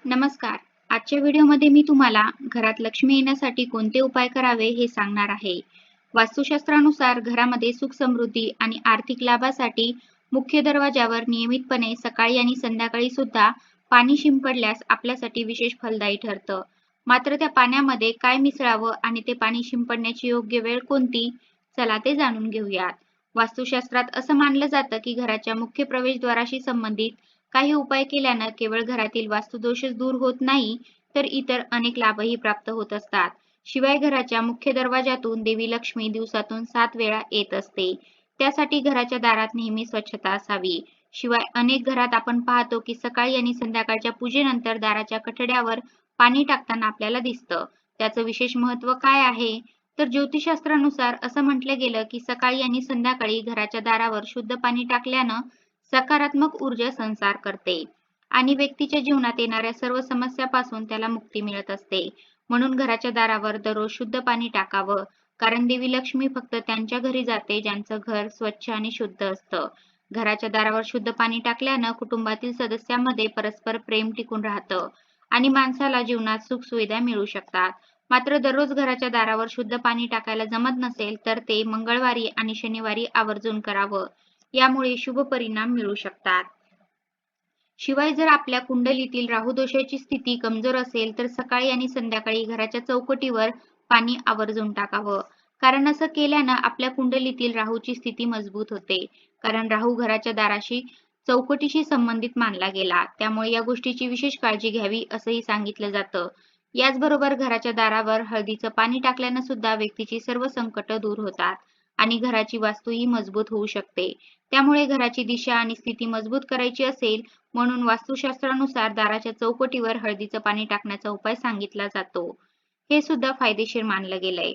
नमस्कार. आजच्या व्हिडिओमध्ये मी तुम्हाला घरात लक्ष्मी येण्यासाठी कोणते उपाय करावे हे सांगणार आहे. वास्तुशास्त्रानुसार घरामध्ये सुख समृद्धी आणि आर्थिक लाभासाठी मुख्य दरवाजावर नियमितपणे सकाळी आणि संध्याकाळी सुद्धा पाणी शिंपडल्यास आपल्यासाठी विशेष फलदायी ठरतं. मात्र त्या पाण्यामध्ये काय मिसळावं आणि ते पाणी शिंपडण्याची योग्य वेळ कोणती? चला ते जाणून घेऊयात. वास्तुशास्त्रात असं मानलं जातं की घराच्या मुख्य प्रवेशद्वाराशी संबंधित काही उपाय केल्यानं केवळ घरातील वास्तुदोषच दूर होत नाही, तर इतर अनेक लाभही प्राप्त होत असतात. शिवाय घराच्या मुख्य दरवाजातून देवी लक्ष्मी दिवसातून 7 वेळा येत असते. त्यासाठी घराच्या दारात नेहमी स्वच्छता असावी. शिवाय अनेक घरात आपण पाहतो की सकाळी आणि संध्याकाळच्या पूजेनंतर दाराच्या कठड्यावर पाणी टाकताना आपल्याला दिसतं. त्याचं विशेष महत्त्व काय आहे? तर ज्योतिषशास्त्रानुसार असं म्हटलं गेलं की सकाळी आणि संध्याकाळी घराच्या दारावर शुद्ध पाणी टाकल्यानं सकारात्मक ऊर्जा संचार करते आणि व्यक्तीच्या जीवनात येणाऱ्या सर्व समस्यापासून त्याला मुक्ती मिळत असते. म्हणून घराच्या दारावर दररोज शुद्ध पाणी टाकावं. कारण देवी लक्ष्मी फक्त त्यांच्या घरी जाते ज्यांचं घर स्वच्छ आणि शुद्ध असतं. घराच्या दारावर शुद्ध पाणी टाकल्यानं कुटुंबातील सदस्यांमध्ये परस्पर प्रेम टिकून राहतं आणि माणसाला जीवनात सुखसुविधा मिळू शकतात. मात्र दररोज घराच्या दारावर शुद्ध पाणी टाकायला जमत नसेल तर ते मंगळवारी आणि शनिवारी आवर्जून करावं. यामुळे शुभ परिणाम मिळू शकतात. शिवाय जर आपल्या कुंडलीतील राहूदोषाची स्थिती कमजोर असेल तर सकाळी आणि संध्याकाळी घराच्या चौकटीवर पाणी आवर्जून टाकावं. कारण असं केल्यानं आपल्या कुंडलीतील राहूची स्थिती मजबूत होते. कारण राहू घराच्या दाराशी चौकटीशी संबंधित मानला गेला. त्यामुळे या गोष्टीची विशेष काळजी घ्यावी असंही सांगितलं जातं. याचबरोबर घराच्या दारावर हळदीचं पाणी टाकल्यानं सुद्धा व्यक्तीची सर्व संकट दूर होतात आणि घराची वास्तूही मजबूत होऊ शकते. त्यामुळे घराची दिशा आणि स्थिती मजबूत करायची असेल म्हणून वास्तुशास्त्रानुसार दाराच्या चौकटीवर हळदीचं पाणी टाकण्याचा उपाय सांगितला जातो. हे सुद्धा फायदेशीर मानलं गेलंय.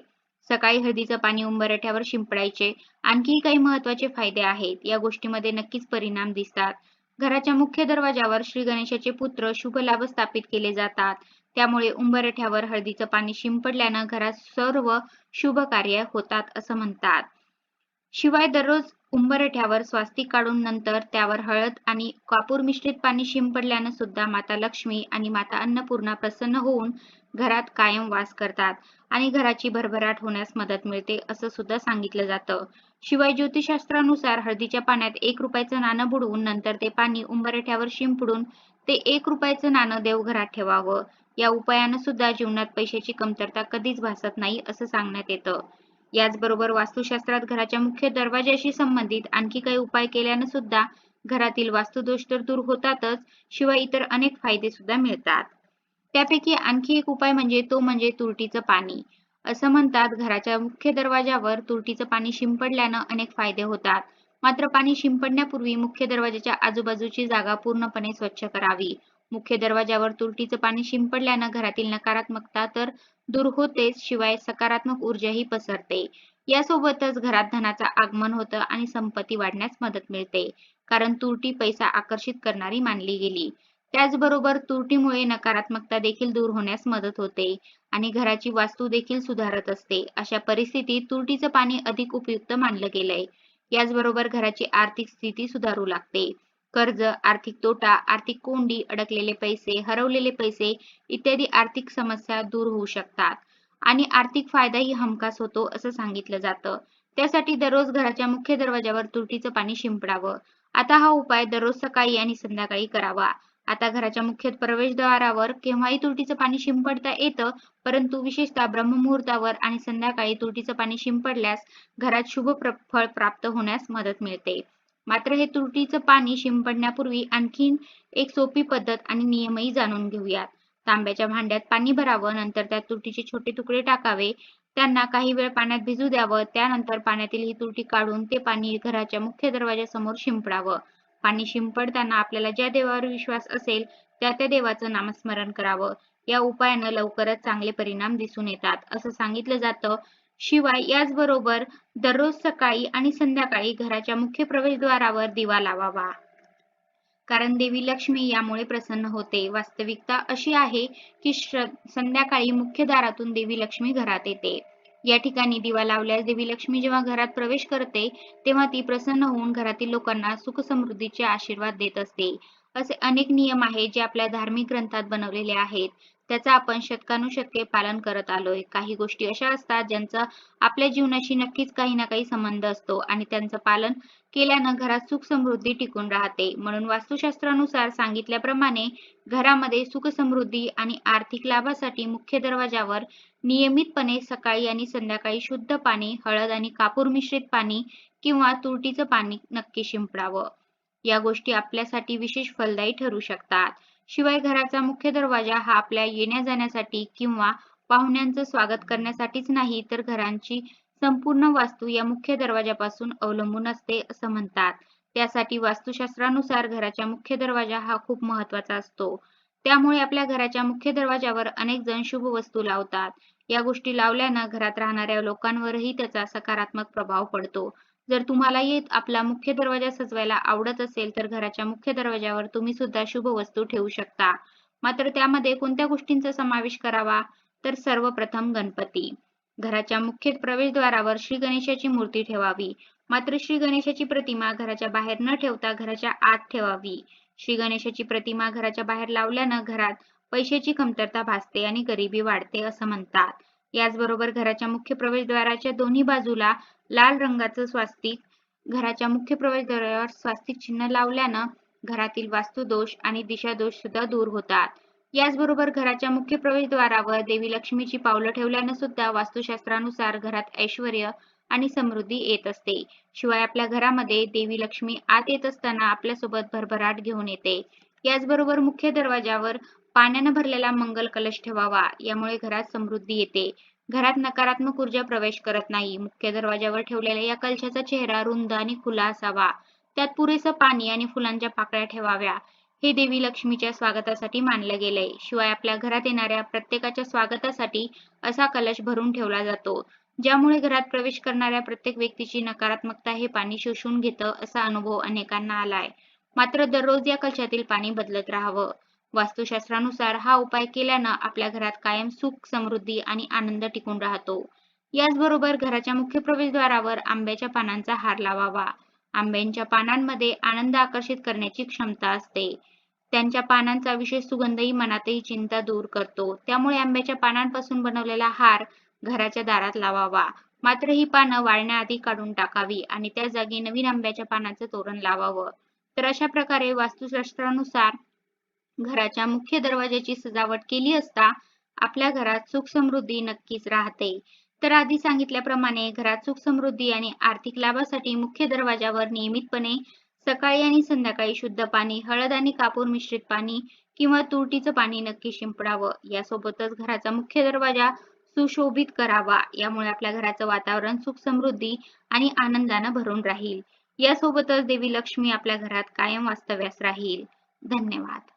सकाळी हळदीचं पाणी उंबरठ्यावर शिंपडायचे. आणखीही काही महत्त्वाचे फायदे आहेत. या गोष्टीमध्ये नक्कीच परिणाम दिसतात. घराच्या मुख्य दरवाजावर श्री गणेशाचे पुत्र शुभ लाभ स्थापित केले जातात. त्यामुळे उंबरठ्यावर हळदीचं पाणी शिंपडल्यानं घरात सर्व शुभ कार्य होतात असं म्हणतात. शिवाय दररोज उंबरठ्यावर स्वास्तिक काढून नंतर त्यावर हळद आणि कापूर मिश्रित पाणी शिंपडल्यानं सुद्धा माता लक्ष्मी आणि माता अन्नपूर्णा प्रसन्न होऊन घरात कायम वास करतात आणि घराची भरभराट होण्यास मदत मिळते असं सुद्धा सांगितलं जातं. शिवाय ज्योतिषशास्त्रानुसार हळदीच्या पाण्यात 1 रुपयाचं नाणं बुडवून नंतर ते पाणी उंबरठ्यावर शिंपडून ते 1 रुपयाचं नाणं देवघरात ठेवावं. या उपायानं सुद्धा जीवनात पैशाची कमतरता कधीच भासत नाही असं सांगण्यात येतं. याचबरोबर वास्तुशास्त्रात घराच्या मुख्य दरवाजाशी संबंधित आणखी काही उपाय केल्यानं सुद्धा घरातील वास्तुदोष तर दूर होतातच, शिवाय इतर अनेक फायदे सुद्धा मिळतात. त्यापैकी आणखी एक उपाय म्हणजे तुरटीचं पाणी. असं म्हणतात घराच्या मुख्य दरवाजावर तुरटीचं पाणी शिंपडल्यानं अनेक फायदे होतात. मात्र पाणी शिंपडण्यापूर्वी मुख्य दरवाजाच्या आजूबाजूची जागा पूर्णपणे स्वच्छ करावी. मुख्य दरवाजावर तुरटीचं पाणी शिंपडल्यानं घरातील नकारात्मकता तर दूर होतेच, शिवाय सकारात्मक ऊर्जाही पसरते. यासोबतच घरात धनाचं आगमन होतं आणि संपत्ती वाढण्यास मदत मिळते. कारण तुरटी पैसा आकर्षित करणारी मानली गेली. त्याचबरोबर तुरटीमुळे नकारात्मकता देखील दूर होण्यास मदत होते आणि घराची वास्तू देखील सुधारत असते. अशा परिस्थितीत तुरटीचं पाणी अधिक उपयुक्त मानलं गेलंय. याचबरोबर घराची आर्थिक स्थिती सुधारू लागते. कर्ज, आर्थिक तोटा, आर्थिक कोंडी, अडकलेले पैसे, हरवलेले पैसे इत्यादी आर्थिक समस्या दूर होऊ शकतात आणि आर्थिक फायदाही हमखास होतो असं सांगितलं जातं. त्यासाठी दररोज घराच्या मुख्य दरवाजावर तुरटीचं पाणी शिंपडावं. आता हा उपाय दररोज सकाळी आणि संध्याकाळी करावा. आता घराच्या मुख्य प्रवेशद्वारावर केव्हाही तुरटीचं पाणी शिंपडता येतं, परंतु विशेषतः ब्रह्ममुहूर्तावर आणि संध्याकाळी तुरटीचं पाणी शिंपडल्यास घरात शुभ फळ प्राप्त होण्यास मदत मिळते. मात्र हे तुरटीचं पाणी शिंपडण्यापूर्वी आणखीन एक सोपी पद्धत आणि नियमही जाणून घेऊयात. तांब्याच्या भांड्यात पाणी भरावं, नंतर त्यात तुरटीचे छोटे तुकडे टाकावे, त्यांना काही वेळ पाण्यात भिजू द्यावं. त्यानंतर पाण्यातील ही तुरटी काढून ते पाणी घराच्या मुख्य दरवाजासमोर शिंपडावं. पाणी शिंपडताना आपल्याला ज्या देवावर विश्वास असेल त्या देवाचं नामस्मरण करावं. या उपायानं लवकरच चांगले परिणाम दिसून येतात असं सांगितलं जातं. शिवाय याचबरोबर दररोज सकाळी आणि संध्याकाळी घराच्या मुख्य प्रवेशद्वारावर दिवा लावावा. कारण देवी लक्ष्मी यामुळे प्रसन्न होते. वास्तविकता अशी आहे की संध्याकाळी मुख्य दारातून देवी लक्ष्मी घरात येते. या ठिकाणी दिवा लावल्यास देवी लक्ष्मी जेव्हा घरात प्रवेश करते, तेव्हा ती प्रसन्न होऊन घरातील लोकांना सुख समृद्धीचे आशीर्वाद देत असते. असे अनेक नियम आहेत जे आपल्या धार्मिक ग्रंथात बनवलेले आहेत. त्याचं आपण शतकानुशतके पालन करत आलोय. काही गोष्टी अशा असतात ज्यांचा आपल्या जीवनाशी नक्कीच काही ना काही संबंध असतो आणि त्यांचं पालन केल्यानं घरात सुख समृद्धी टिकून राहते. म्हणून वास्तुशास्त्रानुसार सांगितल्याप्रमाणे घरामध्ये सुख समृद्धी आणि आर्थिक लाभासाठी मुख्य दरवाजावर नियमितपणे सकाळी आणि संध्याकाळी शुद्ध पाणी, हळद आणि कापूर मिश्रित पाणी किंवा तुरटीचं पाणी नक्की शिंपडावं. या गोष्टी आपल्यासाठी विशेष फलदायी ठरू शकतात. शिवाय घराचा मुख्य दरवाजा हा आपल्या येण्या-जाण्यासाठी किंवा पाहुण्यांचं स्वागत करण्यासाठीच नाही, तर घराची संपूर्ण वास्तू या मुख्य दरवाजापासून अवलंबून असते असं म्हणतात. त्यासाठी वास्तुशास्त्रानुसार घराचा मुख्य दरवाजा हा खूप महत्त्वाचा असतो. त्यामुळे आपल्या घराच्या मुख्य दरवाजावर अनेक जण शुभ वस्तू लावतात. या गोष्टी लावल्यानं घरात राहणाऱ्या लोकांवरही त्याचा सकारात्मक प्रभाव पडतो. जर तुम्हालाही आपला मुख्य दरवाजा सजवायला आवडत असेल, तर घराच्या मुख्य दरवाजावर तुम्ही सुद्धा शुभ वस्तू ठेवू शकता. मात्र त्यामध्ये कोणत्या गोष्टींचा समावेश करावा? तर सर्वप्रथम गणपती. घराच्या मुख्य प्रवेशद्वारावर श्री गणेशाची मूर्ती ठेवावी. मात्र श्री गणेशाची प्रतिमा घराच्या बाहेर न ठेवता घराच्या आत ठेवावी. श्री गणेशाची प्रतिमा घराच्या बाहेर लावल्यानं घरात पैशाची कमतरता भासते आणि गरिबी वाढते असं म्हणतात. याचबरोबर घराच्या मुख्य प्रवेशद्वाराच्या दोन्ही बाजूला लाल रंगाचं स्वास्तिक घराच्या मुख्य प्रवेशद्वारावर स्वास्तिक चिन्ह लावल्यानं घरातील वास्तुदोष आणि दिशादोष सुद्धा दूर होतात. याचबरोबर घराच्या मुख्य प्रवेशद्वारावर देवी लक्ष्मीची पावलं ठेवल्यानं सुद्धा वास्तुशास्त्रानुसार घरात ऐश्वर्य आणि समृद्धी येत असते. शिवाय आपल्या घरामध्ये देवी लक्ष्मी आत येत असताना आपल्यासोबत भरभराट घेऊन येते. याचबरोबर मुख्य दरवाजावर पाण्यानं भरलेला मंगल कलश ठेवावा. यामुळे घरात समृद्धी येते. घरात नकारात्मक ऊर्जा प्रवेश करत नाही. मुख्य दरवाजावर ठेवलेल्या या कलशाचा चेहरा रुंद आणि खुला असावा. त्यात पुरेसं पाणी आणि फुलांच्या पाकळ्या ठेवाव्या. हे देवी लक्ष्मीच्या स्वागतासाठी मानलं गेलंय. शिवाय आपल्या घरात येणाऱ्या प्रत्येकाच्या स्वागतासाठी असा कलश भरून ठेवला जातो, ज्यामुळे घरात प्रवेश करणाऱ्या प्रत्येक व्यक्तीची नकारात्मकता हे पाणी शोषून घेतं असा अनुभव अनेकांना आलाय. मात्र दररोज या कलशातील पाणी बदलत राहावं. वास्तुशास्त्रानुसार हा उपाय केल्यानं आपल्या घरात कायम सुख, समृद्धी आणि आनंद टिकून राहतो. याचबरोबर घराच्या मुख्य प्रवेशद्वारावर आंब्याच्या पानांचा हार लावावा. आंब्यांच्या पानांमध्ये आनंद आकर्षित करण्याची क्षमता असते. त्यांच्या पानांचा विशेष सुगंधही मनातही चिंता दूर करतो. त्यामुळे आंब्याच्या पानांपासून बनवलेला हार घराच्या दारात लावावा. मात्र ही पानं वाळण्याआधी काढून टाकावी आणि त्या जागी नवीन आंब्याच्या पानाचं तोरण लावावं. तर अशा प्रकारे वास्तुशास्त्रानुसार घराच्या मुख्य दरवाजाची सजावट केली असता आपल्या घरात सुख समृद्धी नक्कीच राहते. तर आधी सांगितल्याप्रमाणे घरात सुख समृद्धी आणि आर्थिक लाभासाठी मुख्य दरवाजावर नियमितपणे सकाळी आणि संध्याकाळी शुद्ध पाणी, हळद आणि कापूर मिश्रित पाणी किंवा तुरटीचं पाणी नक्की शिंपडावं. यासोबतच घराचा मुख्य दरवाजा सुशोभित करावा. यामुळे आपल्या घराचं वातावरण सुख समृद्धी आणि आनंदानं भरून राहील. यासोबतच देवी लक्ष्मी आपल्या घरात कायम वास्तव्यास राहील. धन्यवाद.